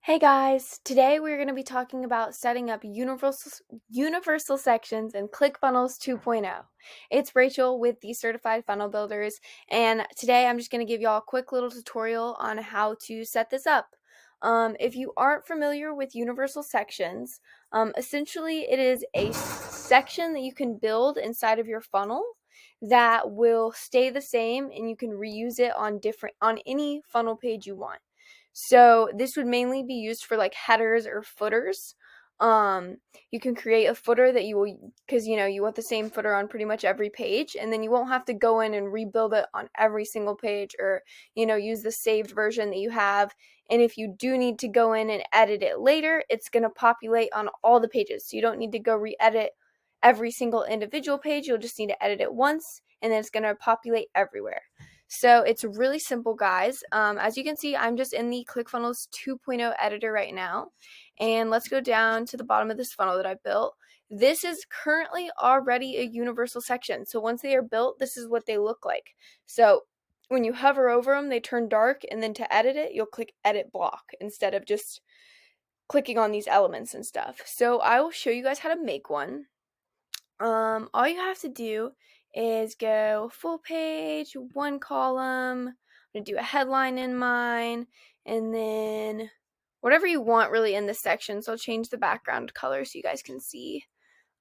Hey guys, today we're going to be talking about setting up universal sections in ClickFunnels 2.0. It's Rachel with the Certified Funnel Builders, and today I'm just going to give y'all a quick little tutorial on how to set this up. If you aren't familiar with universal sections, essentially it is a section that you can build inside of your funnel that will stay the same, and you can reuse it on any funnel page you want. So this would mainly be used for like headers or footers. You can create a footer that you will, because you want the same footer on pretty much every page, and then you won't have to go in and rebuild it on every single page, or use the saved version that you have. And if you do need to go in and edit it later, it's going to populate on all the pages, so you don't need to go re-edit every single individual page. You'll just need to edit it once, and then it's going to populate everywhere. So it's really simple, guys. As you can see, I'm just in the ClickFunnels 2.0 editor right now. And let's go down to the bottom of this funnel that I built. This is currently already a universal section. So once they are built, this is what they look like. So when you hover over them, they turn dark, and then to edit it, you'll click Edit Block instead of just clicking on these elements and stuff. So I will show you guys how to make one. All you have to do is go full page, one column. I'm going to do a headline in mine, and then whatever you want really in this section. So I'll change the background color so you guys can see.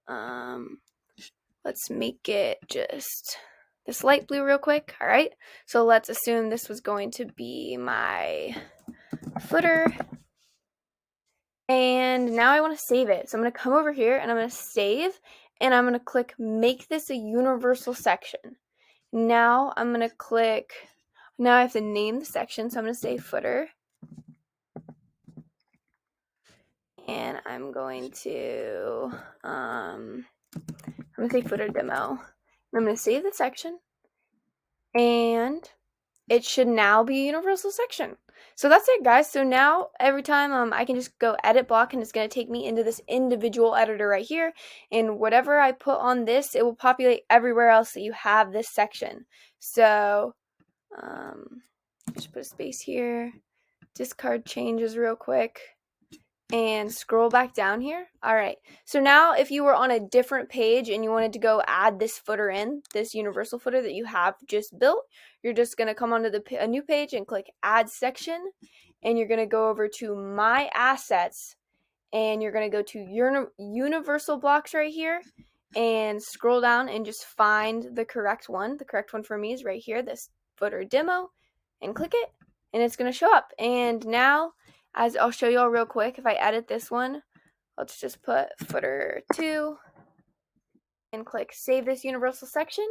Let's make it just this light blue real quick. All right, so let's assume this was going to be my footer. And now I want to save it. So I'm going to come over here and I'm going to save, and I'm going to click make this a universal section. Now I'm going to click, now I have to name the section. So I'm going to say footer. And I'm going to say footer demo. I'm going to save the section, and it should now be a universal section. So that's it, guys. So now every time I can just go edit block, and it's going to take me into this individual editor right here, and whatever I put on this, it will populate everywhere else that you have this section. So just put a space here, discard changes real quick, and scroll back down here. All right, so now if you were on a different page and you wanted to go add this footer in, this universal footer that you have just built, you're just going to come onto a new page and click add section, and you're going to go over to my assets, and you're going to go to universal blocks right here, and scroll down and just find the correct one. The correct one for me is right here, this footer demo, and click it, and it's going to show up. And now, as I'll show you all real quick, if I edit this one, let's just put footer 2 and click save this universal section.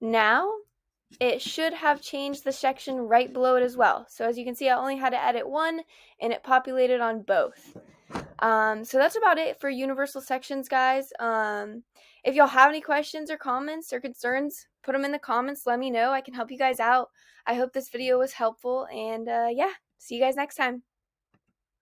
Now it should have changed the section right below it as well. So as you can see, I only had to edit one, and it populated on both. So that's about it for universal sections, guys. If y'all have any questions or comments or concerns, put them in the comments. Let me know. I can help you guys out. I hope this video was helpful, and yeah, see you guys next time.